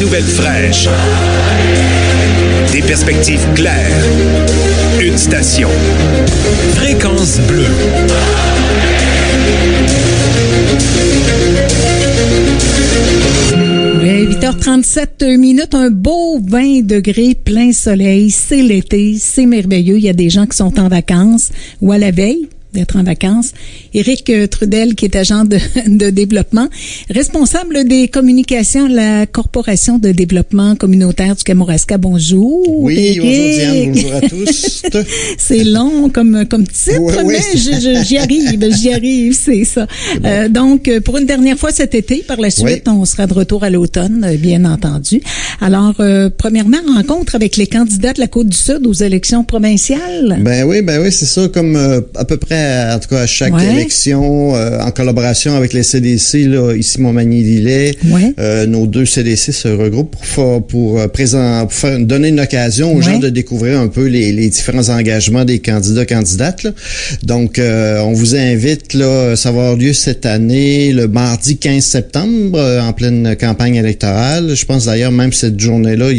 nouvelles fraîches, des perspectives claires, une station. Fréquence Bleue. Ouais, 8h37, un beau 20 degrés, plein soleil, c'est l'été, c'est merveilleux. Il y a des gens qui sont en vacances ou à la veille d'être en vacances. Éric Trudel, qui est agent de développement, responsable des communications à la Corporation de développement communautaire du Kamouraska. Bonjour. Oui, Éric. bonjour Diane, bonjour à tous. C'est long comme titre, oui, mais j'y arrive, c'est ça. Bon. Donc, pour une dernière fois cet été, par la suite, on sera de retour à l'automne, bien entendu. Alors, premièrement, rencontre avec les candidats de la Côte-du-Sud aux élections provinciales. Ben oui, c'est ça, comme à peu près, en tout cas, à chaque élection, en collaboration avec les CDC, là, ici Montmagny-Lillet, nos deux CDC se regroupent pour donner une occasion aux gens de découvrir un peu les différents engagements des candidates. Là. Donc, on vous invite, là, ça va avoir lieu cette année, le mardi 15 septembre, en pleine campagne électorale. Je pense d'ailleurs, même cette journée-là, il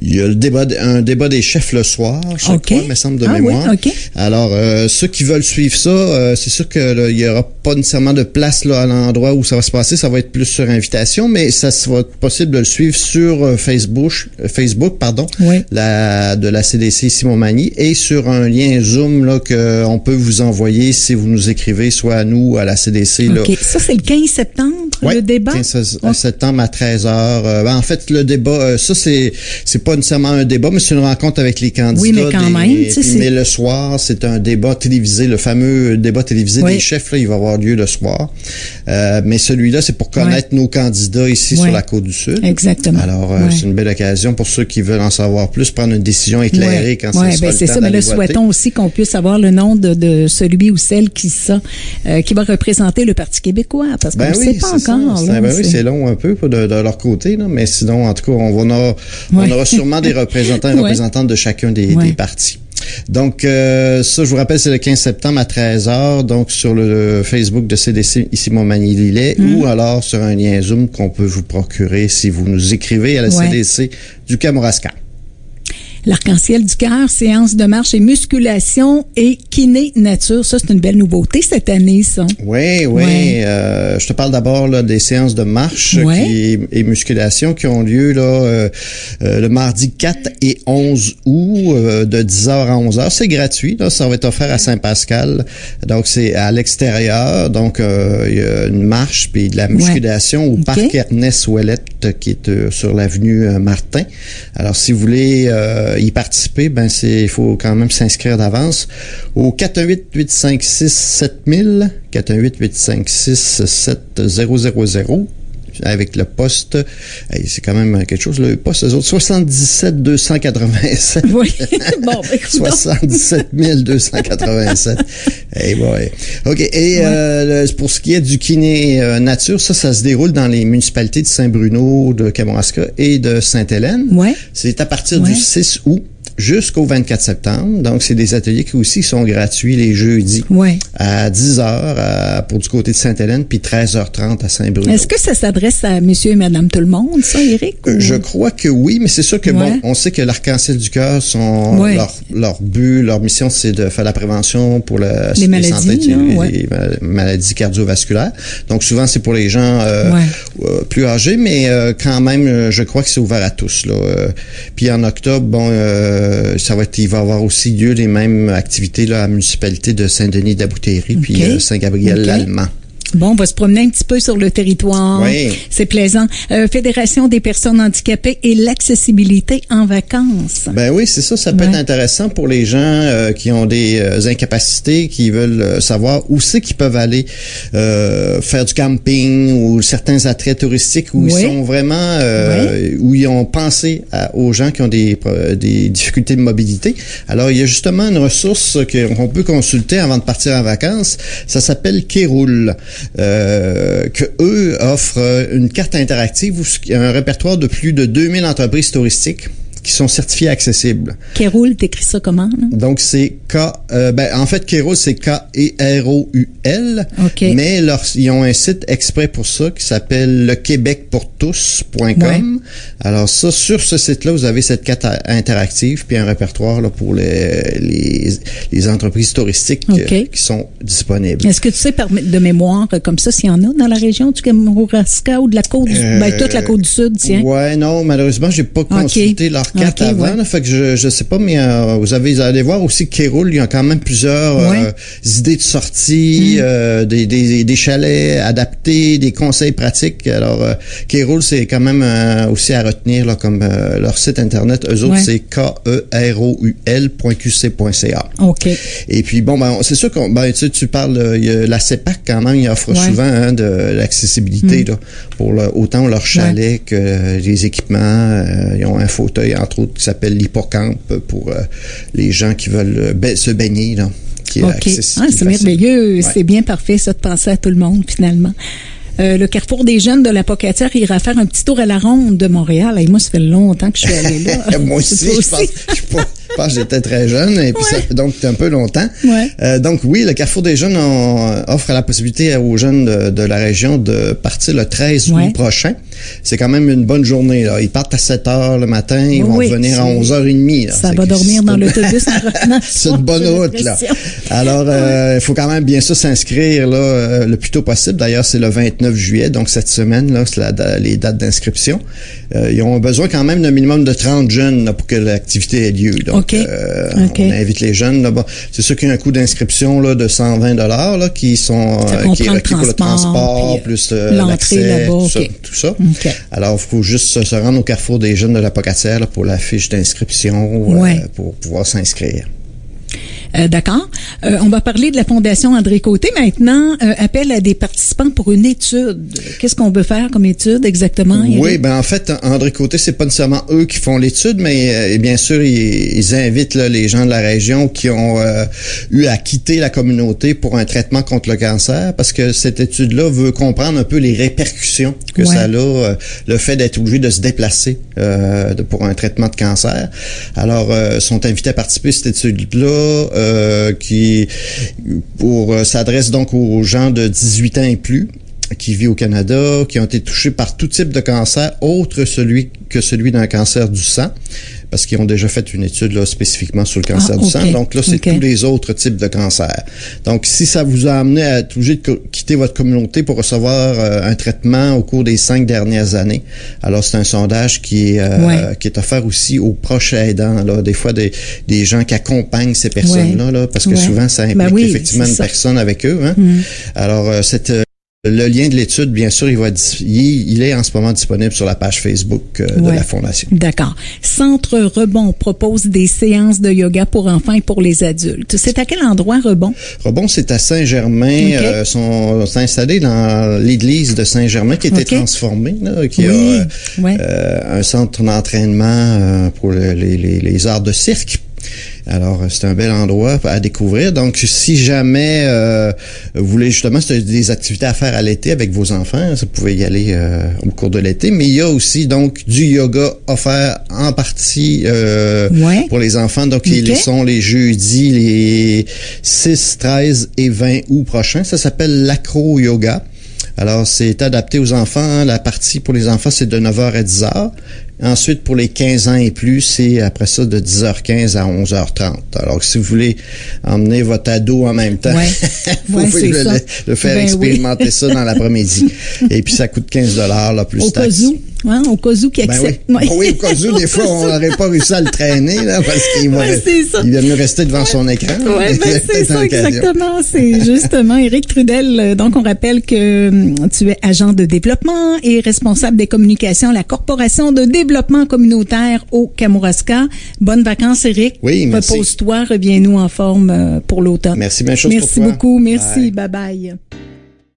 y a un débat des chefs le soir, chaque fois, me semble, de mémoire. Oui, Alors, ceux qui veulent suivre ça, c'est sûr que il y aura pas nécessairement de place là à l'endroit où ça va se passer, ça va être plus sur invitation, mais ça va être possible de le suivre sur Facebook, de la CDC ici Montmagny, et sur un lien Zoom là que on peut vous envoyer si vous nous écrivez soit à nous à la CDC là. OK, ça c'est le 15 septembre le débat. 15 septembre à 13h. En fait le débat ça c'est pas nécessairement un débat, mais c'est une rencontre avec les candidats. Oui, mais quand même, mais le soir, c'est un débat télévisé, le fameux débat télévisé des chefs là, il va avoir lieu le soir. Mais celui-là, c'est pour connaître nos candidats ici sur la Côte-du-Sud. Exactement. Alors, c'est une belle occasion pour ceux qui veulent en savoir plus, prendre une décision éclairée quand c'est ça. Mais là, souhaitons aussi qu'on puisse avoir le nom de celui ou celle qui va représenter le Parti québécois, parce qu'on ne sait pas encore. C'est long un peu de leur côté, là, mais sinon, en tout cas, on aura sûrement des représentants et représentantes de chacun des partis. Donc, ça, je vous rappelle, c'est le 15 septembre à 13h, donc sur le Facebook de CDC ici Montmagny-Lillet, ou alors sur un lien Zoom qu'on peut vous procurer si vous nous écrivez à la CDC du Kamouraska. L'Arc-en-Ciel du cœur, séance de marche et musculation et kiné nature. Ça, c'est une belle nouveauté cette année, ça. Oui. Je te parle d'abord là, des séances de marche et musculation qui ont lieu là le mardi 4 et 11 août de 10h à 11h. C'est gratuit. Là, ça va être offert à Saint-Pascal. Donc, c'est à l'extérieur. Donc, il y a une marche puis de la musculation au parc Ernest Ouellette qui est sur l'avenue Martin. Alors, si vous voulez y participer, il faut quand même s'inscrire d'avance au 418-856-7000, 418-856-7000, avec le poste, c'est quand même quelque chose, le poste, eux autres, 77 287. Oui, bon, écoute. 77 287. OK, et pour ce qui est du kiné nature, ça se déroule dans les municipalités de Saint-Bruno, de Kamouraska et de Sainte-Hélène. C'est à partir du 6 août jusqu'au 24 septembre. Donc, c'est des ateliers qui aussi sont gratuits les jeudis à 10h pour du côté de Sainte-Hélène, puis 13h30 à Saint-Bruno. Est-ce que ça s'adresse à monsieur et madame tout le monde, ça, Éric? Je crois que oui, mais c'est sûr que on sait que l'Arc-en-Ciel du cœur, leur but, leur mission, c'est de faire la prévention pour les maladies cardiovasculaires. Donc, souvent, c'est pour les gens plus âgés, mais quand même, je crois que c'est ouvert à tous. Là. Puis en octobre, il va y avoir aussi lieu les mêmes activités là, à la municipalité de Saint-Denis-d'Aboutéry puis Saint-Gabriel-l'Allemand. Bon, on va se promener un petit peu sur le territoire. Oui. C'est plaisant. Fédération des personnes handicapées et l'accessibilité en vacances. Ben oui, c'est ça. Ça peut être intéressant pour les gens qui ont des incapacités, qui veulent savoir où c'est qu'ils peuvent aller faire du camping ou certains attraits touristiques où ils sont vraiment, où ils ont pensé aux gens qui ont des difficultés de mobilité. Alors, il y a justement une ressource qu'on peut consulter avant de partir en vacances. Ça s'appelle Kéroul. Que eux offrent une carte interactive où il y a un répertoire de plus de 2000 entreprises touristiques qui sont certifiés accessibles. Kéroul, t'écris ça comment? Là? Donc, c'est en fait, Kéroul, c'est K-E-R-O-U-L. Okay. Mais ils ont un site exprès pour ça qui s'appelle lequebecpourtous.com. Ouais. Alors ça, sur ce site-là, vous avez cette carte interactive puis un répertoire là, pour les entreprises touristiques qui sont disponibles. Est-ce que tu sais de mémoire comme ça s'il y en a dans la région du Kamouraska ou de la côte toute la côte du Sud, tiens? Ouais, non, malheureusement, j'ai pas consulté leur carte avant, là, fait que je sais pas, mais vous allez voir aussi Kéroul, il y a quand même plusieurs idées de sortie, des chalets adaptés, des conseils pratiques. Alors, Kéroul, c'est quand même aussi à retenir là, comme leur site internet. Eux autres, c'est keroul.qc.ca. OK. Et puis, bon, c'est sûr qu'on, tu parles, la CEPAC quand même, il offre souvent de l'accessibilité là, pour autant leur chalet que les équipements. Ils ont un fauteuil, entre autres, qui s'appelle l'hippocampe pour les gens qui veulent se baigner, là, qui est accessible. C'est merveilleux. C'est bien parfait, ça, de penser à tout le monde, finalement. Le Carrefour des Jeunes de la Pocatière ira faire un petit tour à la ronde de Montréal. Et moi, ça fait longtemps que je suis allée là. Moi aussi, je pense que j'étais très jeune et puis ça fait donc un peu longtemps. Donc oui, le Carrefour des Jeunes offre la possibilité aux jeunes de la région de partir le 13 août prochain. C'est quand même une bonne journée, là. Ils partent à 7 heures le matin, ils vont revenir à 11h30. Là. Ça va dormir dans l'autobus en revenant. C'est une bonne route, là. Alors, il faut quand même bien sûr s'inscrire là le plus tôt possible. D'ailleurs, c'est le 29 juillet, donc cette semaine, là, c'est les dates d'inscription. Ils ont besoin quand même d'un minimum de 30 jeunes là, pour que l'activité ait lieu. Donc, on invite les jeunes. Là, c'est sûr qu'il y a un coût d'inscription là, de 120 là, qui est requis pour le transport, plus l'accès, tout ça. Alors, il faut juste se rendre au Carrefour des Jeunes de la Pocatière pour la fiche d'inscription pour pouvoir s'inscrire. D'accord. On va parler de la Fondation André Côté maintenant. Appel à des participants pour une étude. Qu'est-ce qu'on veut faire comme étude exactement? Oui, en fait, André Côté, c'est pas nécessairement eux qui font l'étude, mais bien sûr, ils invitent là, les gens de la région qui ont eu à quitter la communauté pour un traitement contre le cancer, parce que cette étude-là veut comprendre un peu les répercussions que ça a, le fait d'être obligé de se déplacer pour un traitement de cancer. Alors, sont invités à participer à cette étude-là, qui s'adresse donc aux gens de 18 ans et plus qui vivent au Canada, qui ont été touchés par tout type de cancer autre que celui d'un cancer du sang, parce qu'ils ont déjà fait une étude là, spécifiquement sur le cancer du sang. Donc là, c'est tous les autres types de cancers. Donc, si ça vous a amené à être obligé de quitter votre communauté pour recevoir un traitement au cours des 5 dernières années, alors c'est un sondage qui est offert aussi aux proches aidants, là, des fois des gens qui accompagnent ces personnes-là, là, parce que souvent, ça implique effectivement une personne avec eux. Hein? Alors, le lien de l'étude, bien sûr, il est en ce moment disponible sur la page Facebook de la Fondation. D'accord. Centre Rebond propose des séances de yoga pour enfants et pour les adultes. C'est à quel endroit, Rebond? Rebond, c'est à Saint-Germain. Sont installés dans l'église de Saint-Germain qui a été transformée, là, qui a un centre d'entraînement pour les arts de cirque. Alors, c'est un bel endroit à découvrir. Donc, si jamais vous voulez justement, c'est des activités à faire à l'été avec vos enfants, vous pouvez y aller au cours de l'été. Mais il y a aussi donc du yoga offert en partie pour les enfants. Donc, ils sont les jeudis, les 6, 13 et 20 août prochains. Ça s'appelle l'acro-yoga. Alors, c'est adapté aux enfants. La partie pour les enfants, c'est de 9h à 10h. Ensuite, pour les 15 ans et plus, c'est après ça de 10h15 à 11h30. Alors, si vous voulez emmener votre ado en même temps, vous pouvez le faire expérimenter ça dans l'après-midi. Et puis, ça coûte 15 là, plus taxes. Au cas où qui accepte. Oui, au cas où, des fois, on n'aurait pas réussi à le traîner, là, parce qu'il va mieux rester devant son écran. Oui, c'est ça, exactement. C'est justement Éric Trudel. Donc, on rappelle que tu es agent de développement et responsable des communications à la Corporation de développement communautaire au Kamouraska. Bonnes vacances, Éric. Oui, merci. Repose-toi, reviens-nous en forme pour l'automne. Merci, bonne chose pour toi. Merci beaucoup. Merci. Bye-bye.